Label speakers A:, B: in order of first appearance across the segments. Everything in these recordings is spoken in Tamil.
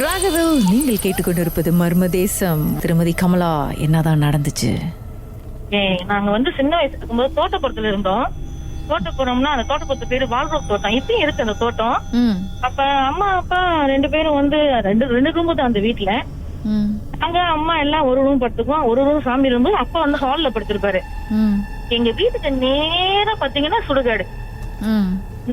A: ராகவில் நீங்கள் கேட்டுக்கொண்டிருப்பது மர்ம தேசம். திருமதி கமலா, என்னதான் நடந்துச்சு?
B: நாங்க சின்ன வயசுல இருக்கும்போது தோட்டப்புறத்துல இருந்தோம். தோட்டப்புறம்னா அந்த தோட்டப்புறத்து பேரு வால்ரோப் தோட்டம். இப்பயும் இருக்கு அந்த தோட்டம். அப்ப அம்மா அப்பா ரெண்டு பேரும் ரெண்டு ரூம் தான் அந்த வீட்டுல. அங்க அம்மா எல்லாம் ஒரு ரூம் படுத்துக்குவோம், ஒரு ரூம் சாமி ரூம். அப்பா ஹால்ல படுத்திருப்பாரு. எங்க வீட்டுக்கு நேரா பாத்தீங்கன்னா சுடுகாடு.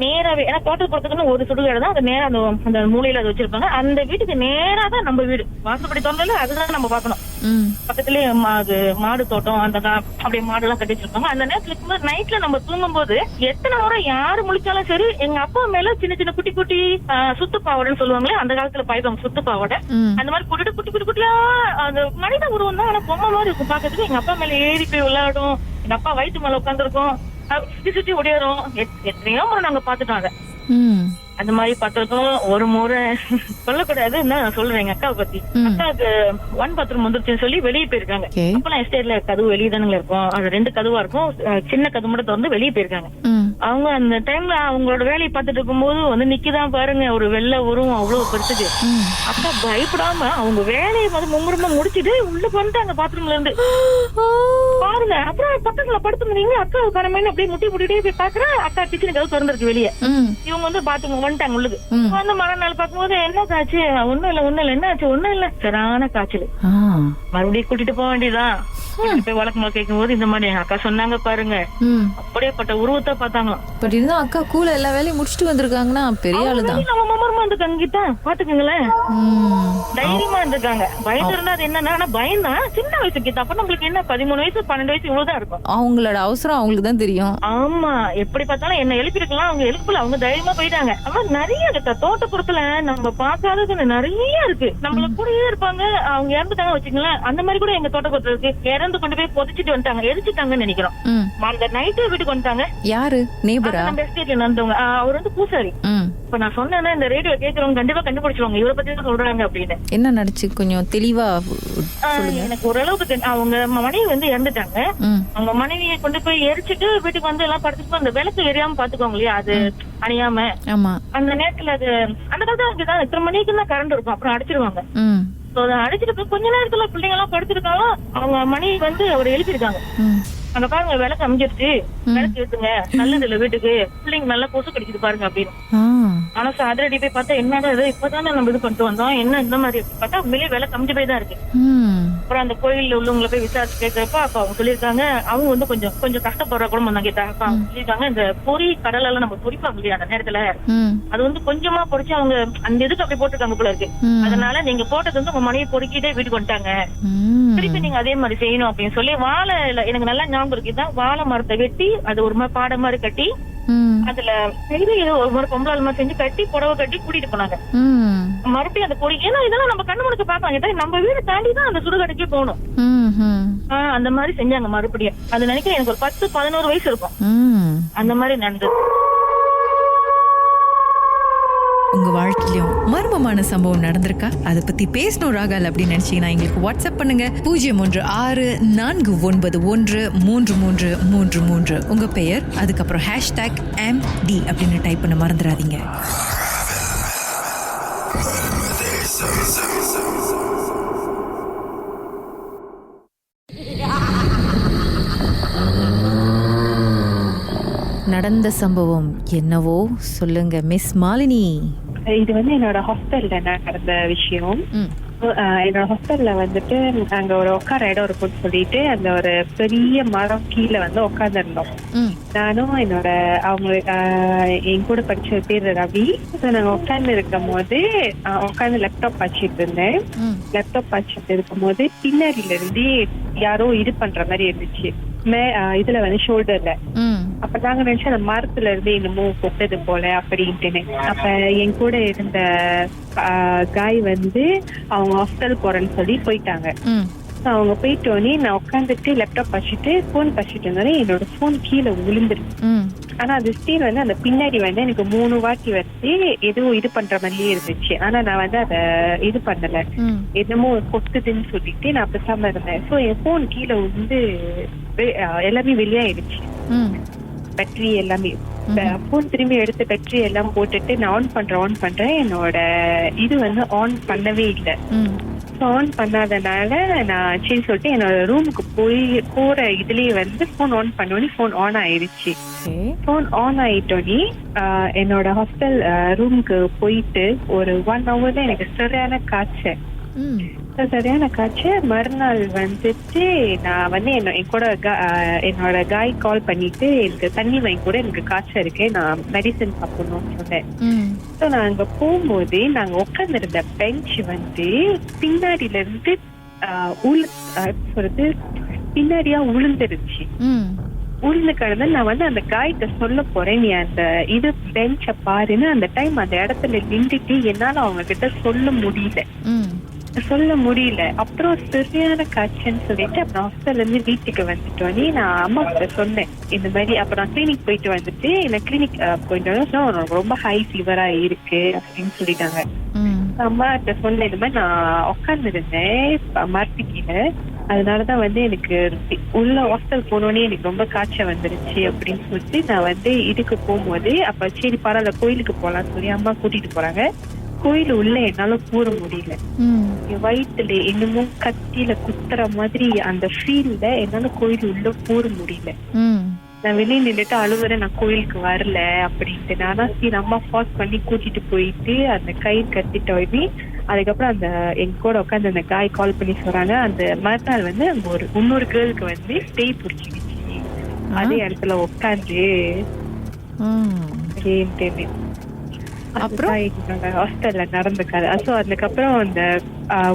B: நேராவே, ஏன்னா தோட்டப்புறத்துக்குன்னு ஒரு சுடுகாடு தான், அது நேரா அந்த மூலையில அதை வச்சிருப்பாங்க. அந்த வீட்டுக்கு நேரா தான் நம்ம வீடு. வாசப்படி தோன்றல அதுதான் நம்ம பாக்கணும். பக்கத்துலயே மாடு தோட்டம், அந்த அப்படியே மாடு எல்லாம் கட்டி வச்சிருப்பாங்க. அந்த நேரத்துல நைட்ல நம்ம தூங்கும் போது எத்தனை முறை யாரு முழிச்சாலும் சரி, எங்க அப்பா மேல சின்ன சின்ன குட்டி குட்டி சுத்து பாவடைன்னு சொல்லுவாங்களே, அந்த காலத்துல பாய்ப்பாங்க சுத்து பாவடை. அந்த மாதிரி குட்டி குட்டி குட்டி குட்டியா அந்த மனித உருவம் தான், ஆனா பொம்மை மாதிரி இருக்கும் பாக்கிறதுக்கு. எங்க அப்பா மேல ஏறி போய் விளையாடும், எங்க அப்பா வயிற்று மேல உட்காந்துருக்கும், சுத்தி சுத்தி ஓடியாரும். எத்தனையோ முறை நாங்க பாத்துட்டோம் அதை. அந்த மாதிரி பார்த்ததும் ஒரு முறை சொல்லக்கூடாதுன்னு நான் சொல்றேன் எங்க அக்காவை பத்தி. அக்காவுக்கு 1 பாத்ரூம் வந்துருச்சுன்னு சொல்லி வெளியே போயிருக்காங்க. அப்பெல்லாம் எஸ்டேட்ல கதவு வெளியே தானுங்க இருக்கும், அது 2 கதவா இருக்கும். சின்ன கதவு மட்டும் திறந்து வெளியே போயிருக்காங்க. அவங்க அந்த டைம்ல அவங்களோட வேலையை பார்த்துட்டு இருக்கும்போது நிக்கிதான் பாருங்க ஒரு வெள்ளை உருவம், அவ்வளவு பெருசுக்கு. அக்கா பயப்படாம அவங்க வேலையை மும்முரமா முடிச்சிட்டு உள்ள வந்துட்டாங்க பாத்ரூம்ல இருந்து பாருங்க. அப்புறம் பக்கத்துல படுத்துருந்தீங்க, அக்கா கணமேனு அப்படியே முட்டி முட்டிட்டே போய் பாக்குறேன். அக்கா கிச்சன் கதவு திறந்துருக்கு வெளியே. இவங்க பாத்ரூம் வந்துட்டாங்க உள்ளுக்கு. மறுநாள் பார்க்கும்போது என்ன காய்ச்சி, ஒண்ணும் இல்ல என்ன ஆச்சு, ஒண்ணும் இல்ல சரியான காய்ச்சல். மறுபடியும் கூட்டிட்டு போக வேண்டியதான். போய் வழக்கமா கேட்கும் போது இந்த மாதிரி எங்க அக்கா சொன்னாங்க பாருங்க, அப்படியேப்பட்ட உருவத்தை பார்த்தாங்களாம்.
A: பட் இருந்தா அக்கா கூல எல்லா வேலையும் முடிச்சுட்டு வந்திருக்காங்கன்னா பெரிய ஆளுதான்.
B: நம்ம மமரமா இருந்துக்காங்க பாத்துக்கங்களேன், தைரியமா இருந்திருக்காங்க. பயந்து இருந்தா அது என்னன்னா, ஆனா பயந்தான் சின்ன வயசு கீதா. அப்ப நம்மளுக்கு என்ன 13 வயசு 12 வயசு இவ்வளவுதான் இருக்கும்.
A: அவங்களோட அவசரம் அவங்களுக்கு தான் தெரியும்.
B: ஆமா, எப்படி பார்த்தாலும் என்ன எழுப்பிருக்கலாம், அவங்க எழுப்பல, அவங்க தைரியமா போயிட்டாங்க. ஆனா நிறைய இருக்கு தோட்டப்புறத்துல, நம்ம பார்க்காதது நிறைய இருக்கு. நம்மள கூடயே இருப்பாங்க. அவங்க இறந்துட்டாங்க வச்சுங்களேன், அந்த மாதிரி கூட எங்க தோட்டப்புறத்துல இருக்கு. இறந்து கொண்டு போய் புதைச்சிட்டு வந்துட்டாங்க, எரிச்சிட்டாங்கன்னு நினைக்கிறோம். அந்த நைட்டு வீட்டுக்கு வந்துட்டாங்க.
A: யாரு? நேபரா?
B: நம்ம எஸ்டேட்ல நடந்தவங்க. அவர் பூசாரி. இப்ப நான் சொன்னேன்னா இந்த ரேடியோ கேட்கறவங்க கண்டிப்பா கண்டுபிடிச்சிருவாங்க இவரை பத்தி தான் சொல்றாங்க அப்படின்னு.
A: என்ன நடந்துச்சு கொஞ்சம் தெளிவா
B: எனக்கு ஓரளவுக்கு. அவங்க மனைவி இறந்துட்டாங்க. அவங்க மனைவியை கொண்டு போய் எரிச்சிட்டு வீட்டுக்கு எல்லாம் படுத்துட்டு அந்த விளக்கு எரியாம பாத்துக்கோங்க இல்லையா, அது அணியாம. அந்த நேரத்துல அது அந்த காலத்துல எத்தனை மணிக்கு தான் கரண்ட் இருக்கும், அப்புறம் அடிச்சிருவாங்க. அடிச்சிட்டு போய் கொஞ்ச நேரத்துல பிள்ளைங்க எல்லாம் படுத்திருக்காங்க. அவங்க மனைவி அவர் எழுப்பிருக்காங்க, அங்க பாருங்க விளக்கு அமைஞ்சிருச்சு, விளக்கு ஏத்துங்க, நல்லது இல்ல வீட்டுக்கு, பிள்ளைங்க நல்லா கொசு கடிக்குது பாருங்க அப்படின்னு. ஆனா அதிரடி போய் பார்த்தா என்னடா இது, இப்பதானே நம்ம இது பண்ணிட்டு வந்தோம், என்ன இந்த மாதிரி பார்த்தா உண்மையிலேயே விளக்கு அமைஞ்சு போய் தான் இருக்கு. அப்புறம் அந்த கோயில்ல உள்ளவங்களை போய் விசாரிச்சு கேட்கறப்ப அப்ப அவங்க சொல்லியிருக்காங்க, அவங்க கொஞ்சம் கஷ்டப்படுற குடும்பம் தான் கேட்டாங்க. அப்ப அவங்க சொல்லியிருக்காங்க, இந்த பொறி கடல் எல்லாம் நம்ம பொறிப்பாங்க இல்லையா அந்த நேரத்துல, அது கொஞ்சமா பொறிச்சு அவங்க அந்த இதுக்கு அப்படி போட்டிருக்காங்க போல இருக்கு. அதனால நீங்க போட்டது உங்க மனைவி பொறுக்கிட்டே வீட்டுக்கு வந்துட்டாங்க, திருப்பி நீங்க அதே மாதிரி செய்யணும் அப்படின்னு சொல்லி வாழை, எனக்கு நல்லா ஞாபகம் இருக்குதான், வாழை மரத்தை வெட்டி அது ஒரு மாதிரி பாடை மாதிரி கட்டி அதுல ஒரு முறை பொம்பளை மாதிரி செஞ்சு கட்டி புடவை கட்டி கூட்டிட்டு போனாங்க. மறுபடியும் அந்த பொறி, ஏன்னா இதெல்லாம் நம்ம கண்ணு முழுக்க பாப்பாங்க, நம்ம வீடு தாண்டிதான் அந்த சுடுகாட்டுக்கே போகணும். அந்த மாதிரி செஞ்சாங்க மறுபடியும். அது நினைக்க எனக்கு ஒரு 10-11 வயசு இருக்கும். அந்த மாதிரி நடந்தது.
A: உங்க வாழ்க்கையிலும் மர்மமான சம்பவம் நடந்திருக்கா? அதை பத்தி பேசணும் ராகல் அப்படின்னு நினைச்சீங்கன்னா எங்களுக்கு வாட்ஸ்அப் பண்ணுங்க. 0164913333. உங்க பெயர், அதுக்கப்புறம் #MD அப்படின்னு டைப் பண்ண மறந்துடாதீங்க. நடந்த சம்பவம் என்னவோ சொல்லுங்க மிஸ் மாலினி.
C: இது என்னோட ஹாஸ்டல்ல நடந்த விஷயம். என்னோட ஹாஸ்டல்ல அங்க ஒரு உட்கார இடம் இருக்குன்னு சொல்லிட்டு அந்த ஒரு பெரிய மரம் கீழே உட்கார்ந்து இருந்தோம். நானும் என்னோட என் கூட படிச்ச பேர் ரவி. நாங்க உட்கார்ந்து இருக்கும் போது உட்கார்ந்து லேப்டாப் வச்சுட்டு இருந்தேன். லேப்டாப் வச்சுட்டு இருக்கும் போது பின்னாடில இருந்து யாரோ இது பண்ற மாதிரி இருந்துச்சு இதுல ஷோல்டர்ல. அப்ப நாங்க நினைச்சோம் அந்த மரத்துல இருந்து என்னமோ கொட்டது போல அப்படின்ட்டு. அப்ப என் கூட இருந்த காய் அவங்க ஹாஸ்டல் போறேன்னு சொல்லி போயிட்டாங்க. அவங்க போயிட்டோன்னே நான் உட்காந்துட்டு லேப்டாப் வச்சுட்டு போன் வச்சுட்டு இருந்தோன்னே என்னோட போன் கீழே விழுந்துருக்கு. ஆனா அது ஸ்டீல் அந்த பின்னாடி எனக்கு 3 வாட்டி எதுவும் இது பண்ற மாதிரியே இருந்துச்சு. ஆனா நான் அதை இது பண்ணல, என்னமோ கொட்டுதுன்னு சொல்லிட்டு நான் பேசாம இருந்தேன். சோ என் போன் கீழே எல்லாமே வெளியாயிடுச்சு. பேட்டரி எல்லாமே. போன் திரும்பி எடுத்து பேட்டரி எல்லாம் போட்டுட்டு நான் ஆன் பண்றேன். என்னோட இது வந்து ஆன் பண்ணவே இல்லை. ஆன் பண்ணாதனால நான் சரி சொல்லிட்டு என்னோட ரூமுக்கு போற இதுலயே வந்து போன் ஆன் பண்ணோன்னே போன் ஆன் ஆயிடுச்சு. போன் ஆன் ஆயிட்டோன்னே என்னோட ஹாஸ்டல் ரூமுக்கு போயிட்டு ஒரு 1 hour தான் எனக்கு சரியான காய்ச்சல். மறுநாள் வந்துட்டு நான் வந்து என்னோட காய் கால் பண்ணிட்டு எனக்கு தண்ணி வாங்கி கூட எனக்கு காய்ச்சல் இருக்கு, நான் மெடிசன் சாப்பிடணும்னு சொன்னேன். நான் அங்க போகும்போது நாங்க உட்கார்ந்துருந்த பெஞ்ச் வந்து பின்னாடியில இருந்து பின்னாடியா உளுந்துருச்சு. உளுந்து கிடந்து நான் வந்து அந்த காய்கிட்ட சொல்ல போறேன், நீ அந்த இது பெஞ்ச பாருன்னு. அந்த டைம் அந்த இடத்துல நின்றுட்டு என்னால அவங்க கிட்ட சொல்ல முடியல. அப்புறம் சரியான காய்ச்சல்னு சொல்லிட்டு அப்புறம் ஹாஸ்டல்ல இருந்து வீட்டுக்கு வந்துட்டோன்னே நான் அம்மா கிட்ட சொன்னேன் இந்த மாதிரி. அப்புறம் கிளினிக் போயிட்டு வந்துட்டு என்ன கிளினிக் போயிட்டு வந்து ரொம்ப ஹை ஃபீவரா இருக்கு அப்படின்னு சொல்லிட்டாங்க. அம்மா கிட்ட சொன்னேன் இந்த மாதிரி நான் உட்கார்ந்து இருந்தேன் மரத்துக்கீழே, அதனாலதான் வந்து எனக்கு உள்ள ஹாஸ்டல் போனோடனே எனக்கு ரொம்ப காய்ச்சல் வந்துருச்சு அப்படின்னு சொல்லிட்டு நான் வந்து இதுக்கு போகும்போது அப்ப சரி பரவாயில்ல கோயிலுக்கு போலாம்னு சொல்லி அம்மா கூட்டிட்டு போறாங்க. கோயில் உள்ள என்னால கூற முடியல. என் வயிற்றுல இன்னமும் கத்தியில குத்துற மாதிரி அந்த ஃபீல்ல என்னால கோயில் உள்ள கூற முடியல. நான் வெளியே நின்றுட்டு அழுவுறேன், நான் கோயிலுக்கு வரல அப்படின்ட்டு. நானா சரி அம்மா ஃபாஸ்ட் பண்ணி கூட்டிட்டு போயிட்டு அந்த கயிறு கட்டிட்டு போய் அதுக்கப்புறம் அந்த எங்க கூட உட்காந்து அந்த காய் கால் பண்ணி சொல்றாங்க அந்த மறுநாள் வந்து அங்க ஒரு இன்னொரு கேர்ளுக்கு வந்து பேய் பிடிச்சிருச்சு அதே இடத்துல உட்காந்து.
A: அப்புறம்
C: ஹாஸ்டல்ல நடந்த கதை. சோ அதுக்கப்புறம் அந்த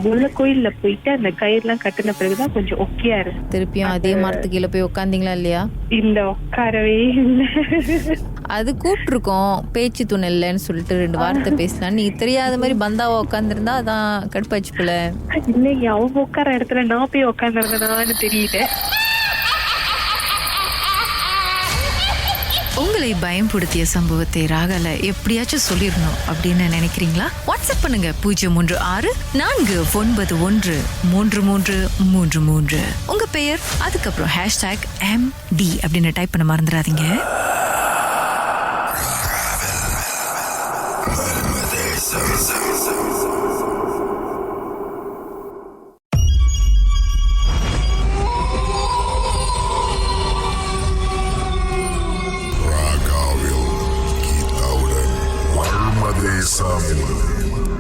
C: உள்ள கோயில்ல போயிட்டு அந்த கயிறு எல்லாம் கட்டின பிறகுதான் கொஞ்சம் ஓகேயா இருக்கு.
A: திருப்பியும் அதே மரத்துக்கு கீழே போய் உட்காந்தீங்களா இல்லையா?
C: இல்ல, உட்காரவே இல்லை.
A: அது கூப்பிட்டுருக்கோம் பேச்சு துணை இல்லைன்னு சொல்லிட்டு 2 வார்த்தை பேசலாம். நீ தெரியாத மாதிரி பந்தாவா உட்காந்துருந்தா அதான் கடுப்பாச்சு போல.
C: இல்லைங்க, அவங்க உட்கார இடத்துல நான் போய் உட்காந்துருந்தேனான்னு தெரியல.
A: உங்களை பயன்படுத்திய சம்பவத்தை ராகால எப்படியாச்சும் சொல்லிடணும் அப்படின்னு நினைக்கிறீங்களா? வாட்ஸ்அப் பண்ணுங்க 036-491-3333. உங்க பெயர் அதுக்கப்புறம் #MD அப்படின்னு டைப் பண்ண மறந்துடாதீங்க.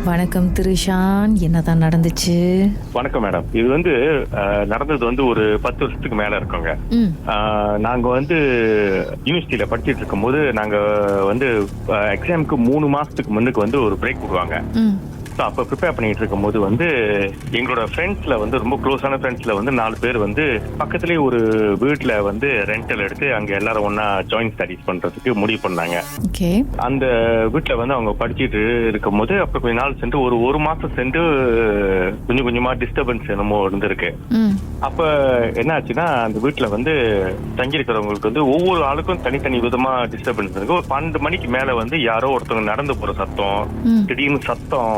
A: வணக்கம் திரிஷான், என்னதான் நடந்துச்சு?
D: வணக்கம் மேடம். இது வந்து நடந்தது வந்து ஒரு 10 வருஷத்துக்கு மேல இருக்கோங்க. நாங்க வந்து யூனிவர்சிட்டியில படிச்சுட்டு இருக்கும் போது நாங்க வந்து எக்ஸாமுக்கு 3 மாசத்துக்கு முன்னுக்கு வந்து ஒரு பிரேக் விடுவாங்க. அப்ப ப்ரிப்பேர் பண்ணிட்டு இருக்கும் போது வந்து எங்களோட ஃப்ரெண்ட்ஸ்ல வந்து ரொம்ப க்ளோஸான ஃப்ரெண்ட்ஸ்ல வந்து 4 பேர் வந்து பக்கத்துலயே ஒரு வீட்டுல வந்து ரெண்டல் எடுத்து அங்க எல்லாரும் ஒன்னா ஜாயின்ட் ஸ்டடிஸ் பண்றதுக்கு முடிவு பண்ணாங்க. அந்த வீட்டுல வந்து அவங்க படிச்சுட்டு இருக்கும் போது அப்புறம் கொஞ்ச நாள் சென்று ஒரு மாசம் சென்று கொஞ்சம் கொஞ்சமா டிஸ்டர்பன்ஸ் என்னமோ இருந்திருக்கு. அப்ப என்ன ஆச்சுன்னா அந்த வீட்டுல வந்து தங்கி இருக்கிறவங்களுக்கு வந்து ஒவ்வொரு ஆளுக்கும் தனித்தனி விதமா டிஸ்டர்பன்ஸ் இருக்கு. ஒரு 12 மணிக்கு மேல வந்து யாரோ ஒருத்தவங்க நடந்து போற சத்தம், திடீர்னு சத்தம்,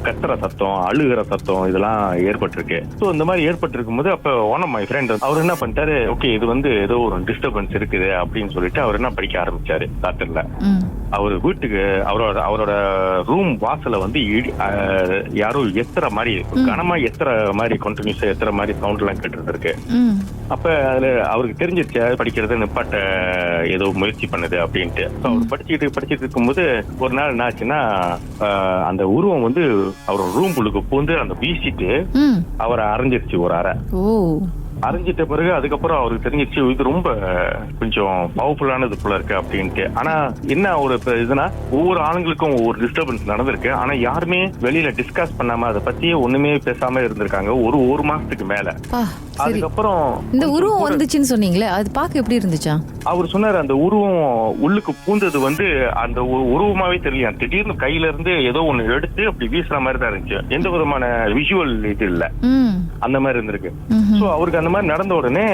D: கத்துற சத்தம், அழுகிற சத்தம் இதெல்லாம் ஏற்பட்டிருக்கு. ஸோ இந்த மாதிரி ஏற்பட்டிருக்கும் போது அப்ப ஒன் ஆஃப் மை ஃப்ரெண்ட் அவர் என்ன பண்ணிட்டாரு, ஓகே இது வந்து ஏதோ ஒரு டிஸ்டர்பன்ஸ் இருக்குது அப்படின்னு சொல்லிட்டு அவர் என்ன படிக்க ஆரம்பிச்சாரு ராத்திரில. அவர் வீட்டுக்கு அவரோட ரூம் வாசல வந்து யாரோ எத்துற மாதிரி கனமா எத்துற மாதிரி கண்டினியூஸா எத்துற மாதிரி சவுண்ட் எல்லாம் கேட்டு இருக்கு. அப்ப அதுல அவருக்கு தெரிஞ்சிருச்சு படிக்கிறது நிப்பாட்ட ஏதோ முயற்சி பண்ணுது அப்படின்ட்டு. அவர் படிச்சுட்டு இருக்கும்போது ஒரு நாள் என்ன ஆச்சுன்னா அந்த உருவம் வந்து அவரோட ரூம் உள்ளுக்கு பூந்து அந்த வீசிட்டு அவரை அரைஞ்சிருச்சு ஒரு அறை. அரைஞ்சிட்ட பிறகு அதுக்கப்புறம் அவருக்கு தெரிஞ்சிச்சு இது ரொம்ப கொஞ்சம் பவர்ஃபுல்லானது போல இருக்கு அப்படின்ட்டு. ஆனா என்ன ஒரு இதுனா ஒவ்வொரு ஆளுங்களுக்கும் ஒவ்வொரு டிஸ்டர்பன்ஸ் நடந்திருக்கு. ஆனா யாருமே வெளியில டிஸ்கஸ் பண்ணாம அதை பத்தியே ஒண்ணுமே பேசாம இருந்திருக்காங்க ஒரு மாசத்துக்கு மேல. அதுக்கப்புறம்
A: இந்த உருவம் வந்துச்சுன்னு சொன்னீங்களே, அது பார்க்க எப்படி இருந்துச்சா?
D: அவர் சொன்னாரு அந்த உருவம் உள்ளுக்கு பூந்தது வந்து அந்த உருவமாவே தெரியல. திடீர்னு கையில இருந்து ஏதோ ஒண்ணு எடுத்து அப்படி வீசுற மாதிரி தான் இருந்துச்சு. எந்த விதமான விஷுவல் இது இல்ல. அந்த மாதிரி இருந்திருக்கு. சோ அவருக்கு அந்த மாதிரி நடந்த உடனே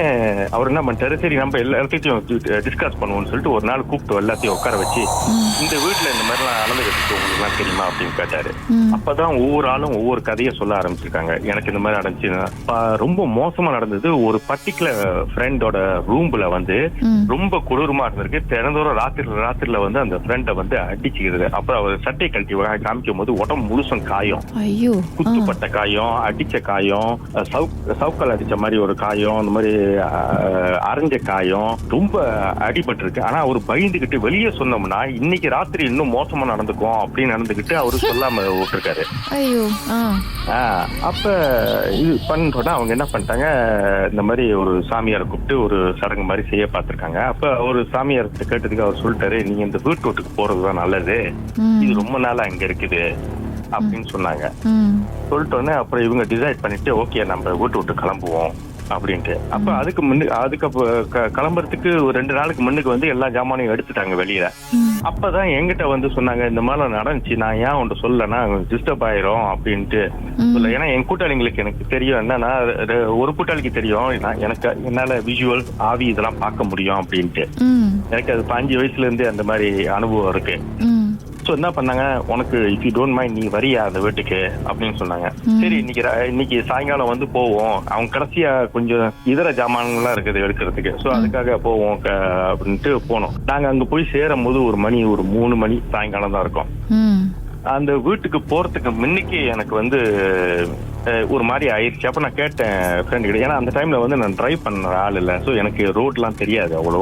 D: அவர் என்ன பண்ணிட்டாரு, சரி நம்ம எல்லாத்தையும் டிஸ்கஸ் பண்ணுவோம்னு சொல்லிட்டு ஒரு நாள் கூப்பிட்டு எல்லாத்தையும் உட்கார வச்சு, இந்த வீட்டுல இந்த மாதிரி எல்லாம் நடந்துகிட்டு உங்களுக்கு எல்லாம் தெரியுமா அப்படின்னு கேட்டாரு. அப்பதான் ஒவ்வொரு ஆளும் ஒவ்வொரு கதையை சொல்ல ஆரம்பிச்சிருக்காங்க. எனக்கு இந்த மாதிரி நடந்துச்சு, ரொம்ப மோசமா நடந்தது. ஒரு பர்டிகுலர் ஃப்ரெண்டோட ரூம்ல வந்து ரொம்ப கொடூரமா இருந்திருக்கு. தினந்தோறும் ராத்திரில வந்து அந்த ஃப்ரெண்டை வந்து அடிச்சுக்கிறது. அப்புறம் அவர் சட்டை கழட்டி காமிக்கும் போது உடம்பு முழுசும் காயம், குத்துப்பட்ட காயம், அடிச்ச காயம், சவுக்கால் அடிச்ச மாதிரி ஒரு காயம், அந்த மாதிரி அரைஞ்ச காயம், ரொம்ப அடிபட்டு இருக்கு. ஆனா அவர் பயந்துகிட்டு வெளியே சொன்னோம்னா இன்னைக்கு ராத்திரி இன்னும் மோசமா நடந்துக்கும் அப்படின்னு நடந்துகிட்டு அவரு சொல்லாம விட்டுருக்காரு. அப்ப இது பண்றோன்னா அவங்க என்ன பண்ணிட்டாங்க, இந்த மாதிரி ஒரு சாமியாரை கூப்பிட்டு ஒரு சடங்கு மாதிரி செய்ய பார்த்திருக்காங்க. அப்ப ஒரு சாமியார் கேட்டதுக்கு அவர் சொல்லிட்டாரு, நீங்க இந்த வீட்டுக்கு போறதுதான் நல்லது, இது ரொம்ப நாளா அங்க இருக்குது அப்படின்னு சொன்னாங்க. சொல்லிட்டோன்னே அப்புறம் இவங்க டிசைட் பண்ணிட்டு ஓகே நம்ம வீட்டு விட்டு கிளம்புவோம் அப்படின்ட்டு. அப்ப அதுக்கு கிளம்புறதுக்கு ஒரு 2 நாளுக்கு முன்னுக்கு வந்து எல்லா ஜாமானையும் எடுத்துட்டாங்க வெளியில. அப்பதான் என்கிட்ட வந்து சொன்னாங்க, இந்த மாதிரி நடந்துச்சு, நான் ஏன் ஒன்று சொல்லனா டிஸ்டர்ப் ஆயிரும் அப்படின்ட்டு சொல்ல. ஏன்னா என் கூட்டாளிங்களுக்கு எனக்கு தெரியும் என்னன்னா, ஒரு கூட்டாளிக்கு தெரியும் எனக்கு என்னால விஷுவல் ஆவி இதெல்லாம் பார்க்க முடியும் அப்படின்ட்டு. எனக்கு அது 5 வயசுல இருந்து அந்த மாதிரி அனுபவம் இருக்கு. சோ என்ன பண்ணாங்க, உனக்கு இஃப் யூ டோன்ட் மைண்ட் நீ வரியா அந்த வீட்டுக்கு அப்படின்னு சொன்னாங்க. சரி இன்னைக்கு சாயங்காலம் வந்து போவோம், அவங்க கடைசியா கொஞ்சம் இதர ஜாமான்கள்லாம் இருக்குது எடுக்கிறதுக்கு, சோ அதுக்காக போவோம் அப்படின்ட்டு போனோம். நாங்க அங்க போய் சேரும் போது ஒரு 3 மணி சாயங்காலம் தான் இருக்கும். அந்த வீட்டுக்கு போறதுக்கு முன்னுக்கு எனக்கு வந்து ஒரு மாதிரி ஆயிடுச்சு. அப்ப நான் கேட்டேன் ஃப்ரெண்ட் கிட்ட, ஏன்னா அந்த டைம்ல வந்து நான் டிரைவ் பண்ண ஆள் இல்லை, சோ எனக்கு ரோட்லாம் தெரியாது அவ்வளோ.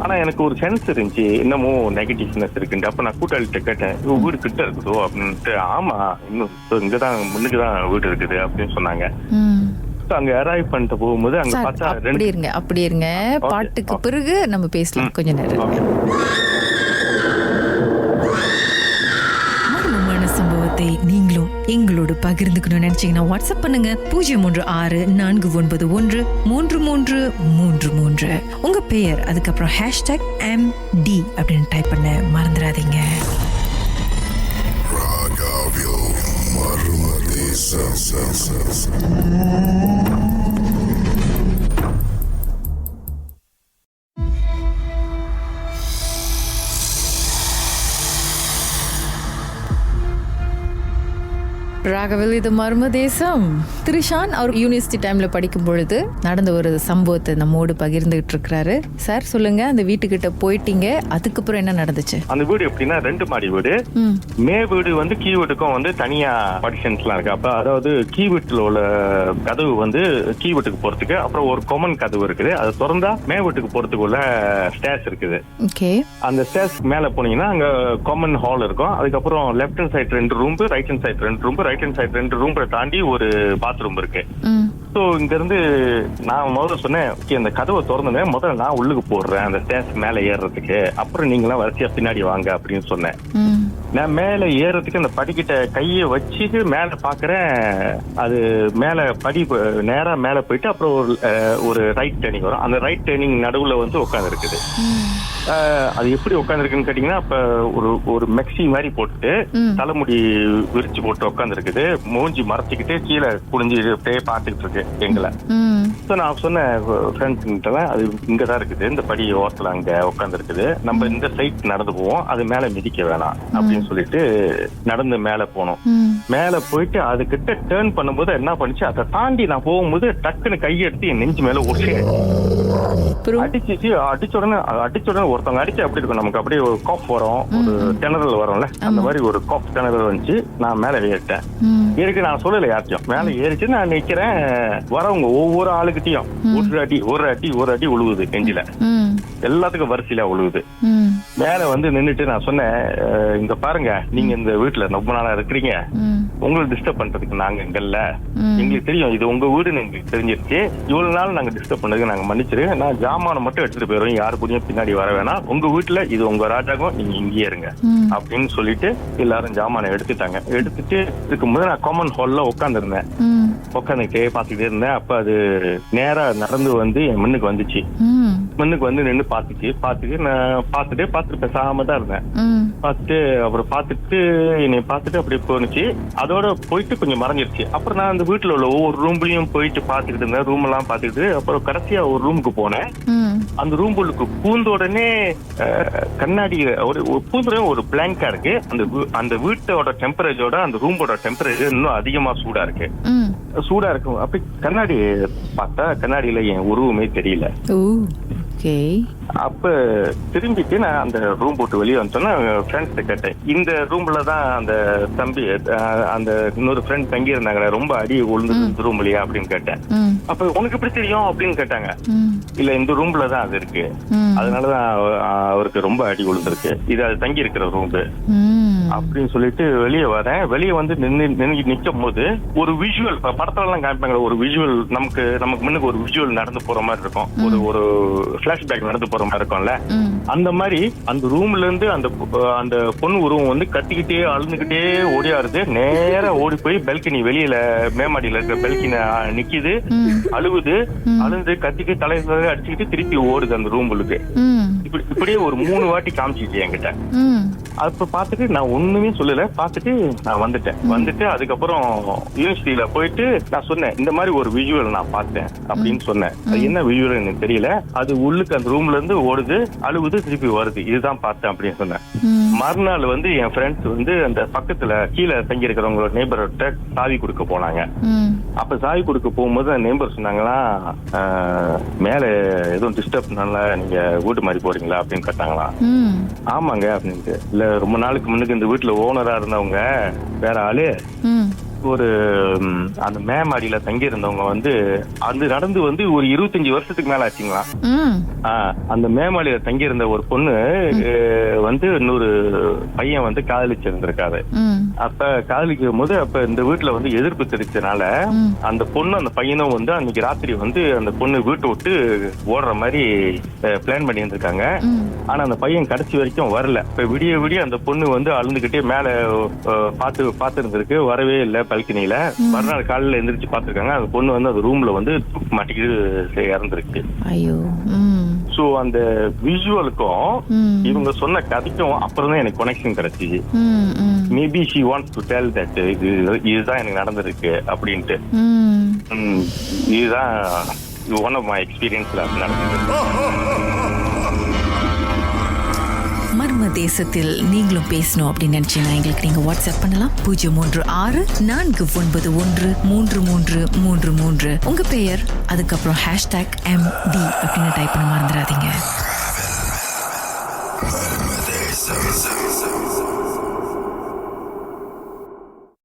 D: ஆனா எனக்கு ஒரு சென்ஸ் இருந்துச்சு, இன்னமும் நெகட்டிவ்னஸ் இருக்குன்ட்டு. அப்ப நான் கூட்டாளிகிட்ட கேட்டேன், வீடு கிட்ட இருக்குதோ அப்படின்ட்டு. ஆமா, இன்னும் இங்கதான் முன்னுக்குதான் வீடு இருக்குது அப்படின்னு சொன்னாங்க. அங்க அரைவ் பண்ணிட்டு போகும்போது அங்க பார்த்தா
A: அப்படி இருங்க பாட்டுக்கு பிறகு நம்ம பேசலாம் கொஞ்ச நேரம்.
E: சம்பவத்தை நீங்களும் எங்களோடு பகிர்ந்துக்கணும்னு நினைச்சீங்கன்னா வாட்ஸ்அப் பண்ணுங்க 0364313333. உங்க பெயர் அதுக்கப்புறம் #MD அப்படின்னு டைப் பண்ண மறந்துடாதீங்க.
A: ராகவில் இது மர்ம தேசம். திரிஷான் அவர் யூனிவர்சிட்டி டைம்ல படிக்கும் பொழுது நடந்த ஒரு சம்பவத்தை நம்மோடு பகிர்ந்துகிட்டு இருக்கிறாரு. சார் சொல்லுங்க, அந்த வீட்டுக்கிட்ட போயிட்டீங்க, அதுக்கப்புறம் என்ன நடந்துச்சு?
D: அந்த வீடு எப்படின்னா 2 மாடி வீடு. மே வீடு வந்து கீ வீட்டுக்கும் வந்து தனியா பார்ட்டிஷன்ஸ் எல்லாம் இருக்கு. அப்ப அதாவது கீ வீட்டுல உள்ள கதவு வந்து கீ வீட்டுக்கு போறதுக்கு, அப்புறம் ஒரு காமன் கதவு இருக்குது, அது திறந்தா மே வீட்டுக்கு போறதுக்குள்ள ஸ்டேர்ஸ் இருக்குது. அந்த ஸ்டேர்ஸ் மேல போனீங்கன்னா அங்க காமன் ஹால் இருக்கும். அதுக்கப்புறம் left hand side 2 room, right hand side 2 room, right hand side 2 room தாண்டி ஒரு பாத்ரூம் இருக்கு. சோ இங்க இருந்து நான் முதல்ல சொன்னேன், அந்த கதவை திறந்துமே முதல்ல நான் உள்ளுக்கு போடுறேன் அந்த ஸ்டேர்ஸ் மேல ஏறுறதுக்கு, அப்புறம் நீங்க எல்லாம் வரிசையா பின்னாடி வாங்க அப்படின்னு சொன்னேன். நான் மேல ஏறதுக்கு அந்த படிக்கிட்ட கையை வச்சுட்டு மேல பாக்குறேன், அது மேல படி நேரா மேல போயிட்டு அப்புறம் ஒரு ரைட் டேர்னிங் வரும். அந்த ரைட் டேர்னிங் நடுவுல வந்து உட்கார்ந்து இருக்குது. அது எப்படி உட்காந்துருக்குன்னு கேட்டீங்கன்னா, அப்ப ஒரு மெக்ஸி மாதிரி போட்டு தலைமுடி விரிச்சு போட்டு உட்காந்து இருக்குது, மூஞ்சி மறைச்சிக்கிட்டு கீழே குடிஞ்சு பாத்துக்கிட்டு இருக்கு எங்களை. நான் சொன்னேன் ஃப்ரெண்ட்ஸ், அது இங்கதான் இருக்குது, இந்த படி ஓரத்துல அங்க உட்காந்து இருக்குது, நம்ம இந்த சைட் நடந்து போவோம், அது மேல மிதிக்க வேணாம் அப்படின்னு சொல்லிட்டு நடந்து மேல போனோம். மேல போயிட்டு அதுகிட்ட டேர்ன் பண்ணும்போது என்ன பண்ணுச்சு, அதை தாண்டி நான் போகும்போது டக்குன்னு கையெடுத்து என் நெஞ்சு மேல ஒட்டி அடிச்ச உடனே ஒருத்தவங்க அடிச்சு அப்படி இருக்கும், நமக்கு அப்படியே ஒரு காஃப் வரும், ஒரு திணறல் வரும்ல, அந்த மாதிரி ஒரு காஃப் திணறல் வந்துச்சு. நான் மேல ஏறிட்டேன். ஏறிட்டு நான் சொல்லல யார்ட்டையும், மேல ஏறிச்சு நான் நிக்கிறேன். வரவங்க ஒவ்வொரு ஆளுகிட்டையும் ஒரு அடி உழுவுது நெஞ்சில, எல்லாத்துக்கும் வரிசையில உழுவுது. மேல வந்து நின்னுட்டு நான் சொன்னேன், இங்க பாருங்க, நீங்க இந்த வீட்டுல ரொம்ப நாளா இருக்கிறீங்க, உங்களை டிஸ்டர்ப் பண்றதுக்கு நாங்க இங்க இல்ல, எங்களுக்கு தெரியும் இது உங்க வீடுன்னு எங்களுக்கு தெரிஞ்சிருச்சு, இவ்வளவு நாள் நாங்க டிஸ்டர்ப் பண்ணதுக்கு நாங்க மன்னிச்சிரு, நான் ஜாமான மட்டும் எடுத்துட்டு போயிடுவோம், யாரு கூடயும் பின்னாடி வர வேணாம், உங்க வீட்டுல இது உங்க ராஜாகம், நீங்க இங்கேயே இருங்க அப்படின்னு சொல்லிட்டு எல்லாரும் ஜாமான எடுத்துட்டாங்க. எடுத்துட்டு இருக்கும்போது நான் காமன் ஹால்ல உட்காந்துருந்தேன், உட்காந்துக்கிட்டே பாத்துக்கிட்டே இருந்தேன். அப்ப அது நேரா நடந்து வந்து என் முன்னுக்கு வந்துச்சு. முன்னுக்கு வந்து நின்று பார்த்துட்டு நான் பார்த்துட்டு பார்த்துட்டு பேசாம தான் இருந்தேன். பார்த்துட்டு அப்புறம் என்னை பார்த்துட்டு அப்படியே போனுச்சு. அதோட போயிட்டு கொஞ்சம் மறைஞ்சிருச்சு. அப்புறம் நான் அந்த வீட்டுல உள்ள ஒவ்வொரு ரூம்லயும் போயிட்டு பாத்துக்கிட்டு இருந்தேன், ரூம் எல்லாம் பாத்துக்கிட்டு. அப்புறம் கடைசியா ஒரு ரூமுக்கு போனேன். அந்த ரூம்புக்கு பூந்த உடனே கண்ணாடி பூந்த ஒரு பிளாங்கா இருக்கு. அந்த வீட்டோட டெம்பரேச்சரோட அந்த ரூமோட டெம்பரேச்சர் இன்னும் அதிகமா சூடா இருக்கு. அப்படி கண்ணாடி பார்த்தா கண்ணாடியில என் உருவமே தெரியல. அப்ப திரும்பிட்டு நான் அந்த ரூம் போட்டு வெளியே வந்தோன்னா ஃப்ரெண்ட்ஸ் கேட்டேன், இந்த ரூம்ல தான் அந்த தம்பி அந்த இன்னொரு ஃப்ரெண்ட் தங்கி இருந்தாங்க, ரொம்ப அடி விழுந்து ரூம் இல்லையா அப்படின்னு கேட்டேன். அப்ப உனக்கு எப்படி தெரியும் அப்படின்னு கேட்டாங்க. இல்ல இந்த ரூம்ல தான் அது இருக்கு, அதனாலதான் அவருக்கு ரொம்ப அடி விழுந்திருக்கு, இது அது தங்கி இருக்கிற ரூம் அப்படின்னு சொல்லிட்டு வெளியே வரேன். வெளியே வந்து நிக்கும் போது ஒரு விஷுவல், படத்துல எல்லாம் காமிப்பாங்க, ஒரு விஷுவல் நமக்கு முன்னுக்கு ஒரு விஷுவல் நடந்து போற மாதிரி இருக்கும், ஒரு பிளாஷ்பேக் நடந்து போற மாதிரி இருக்கும்ல. அந்த மாதிரி அந்த ரூம்ல இருந்து அந்த பொண்ணு உருவம் வந்து கத்திக்கிட்டே அழுந்துகிட்டே ஓடியாருது. நேரா ஓடி போய் பெல்கனி வெளியில மேமாடியில இருக்க பெல்கனி நிக்குது, அழுகுது, அழுந்து கத்திக்கு தலையில அடிச்சுக்கிட்டு திருப்பி ஓடுது அந்த ரூமுக்கு. இப்படியே ஒரு 3 வாட்டி காமிச்சிட்டு என்கிட்ட. அப்ப பாத்துட்டு நான் ஒண்ணுமே சொல்லல, பாத்துட்டு நான் வந்துட்டு அதுக்கப்புறம் யூனிவர்சிட்டியில போயிட்டு நான் சொன்னேன், இந்த மாதிரி ஒரு விஷுவல் நான் பார்த்தேன் அப்படின்னு சொன்னேன். அது என்ன விஷுவல் எனக்கு தெரியல, அது உள்ளுக்கு அந்த ரூம்ல இருந்து ஓடுது, அழுகுது, திருப்பி வருது, இதுதான் பார்த்தேன் அப்படின்னு சொன்னேன். மறுநாள் வந்து என் ஃப்ரெண்ட்ஸ் வந்து அந்த பக்கத்துல கீழே தங்கி இருக்கிறவங்களோட நெய்பர்கிட்ட சாவி கொடுக்க போனாங்க. அப்ப சாவி கொடுக்க போகும்போது அந்த நெய்பர் சொன்னாங்களா, மேல எதுவும் டிஸ்டர்ப் பண்ணல, நீங்க வீட்டு மாதிரி போறீங்களா அப்படின்னு கேட்டாங்களா. ஆமாங்க அப்படின்ட்டு. இல்ல ரொம்ப நாளுக்கு முன்னுக்கு இந்த வீட்டுல ஓனரா இருந்தவங்க வேற ஆளு ஒரு அந்த மேமாடியில தங்கி இருந்தவங்க வந்து அது நடந்து வந்து ஒரு 25 வருஷத்துக்கு மேல ஆச்சுங்களா. அந்த மேமாடியில தங்கி இருந்த ஒரு பொண்ணு வந்து இன்னொரு பையன் வந்து காதலிச்சிருந்திருக்காரு. அப்ப காதலிக்கும் போது அப்ப இந்த வீட்டுல வந்து எதிர்ப்பு தெரிவிச்சனால அந்த பொண்ணு அந்த பையனும் வந்து அன்னைக்கு ராத்திரி வந்து அந்த பொண்ணு வீட்டை விட்டு ஓடுற மாதிரி பிளான் பண்ணி இருந்திருக்காங்க. ஆனா அந்த பையன் கடைசி வரைக்கும் வரல. இப்ப விடிய அந்த பொண்ணு வந்து அழுந்துகிட்டே மேல பாத்து இருந்திருக்கு, வரவே இல்லை பல்கனியில. மறுநாள் காலையில எந்திரிச்சு பாத்துருக்காங்க, அந்த பொண்ணு வந்து அந்த ரூம்ல வந்து மாட்டிக்கிட்டு இறந்துருக்கு. சோ அந்த விஷுவலுக்கும் இவங்க சொன்ன கதைக்கும் அப்புறம் தான் எனக்கு கனெக்ஷன் கிடைச்சிச்சு. Maybe she wants to tell that இதுதான் எனக்கு நடந்திருக்கு அப்படின்ட்டு. இதுதான் ஒன் ஆஃப் மை எக்ஸ்பீரியன்ஸ்ல நடந்தது.
E: மர்ம தேசத்தில் நீங்களும் பேசணும் அப்படின்னு நினைச்சீங்கன்னா எங்களுக்கு நீங்க வாட்ஸ்அப் பண்ணலாம். 036-491-3333. உங்க பெயர், அதுக்கப்புறம் #MD அப்படின்னு டைப் பண்ண மறந்துடாதீங்க.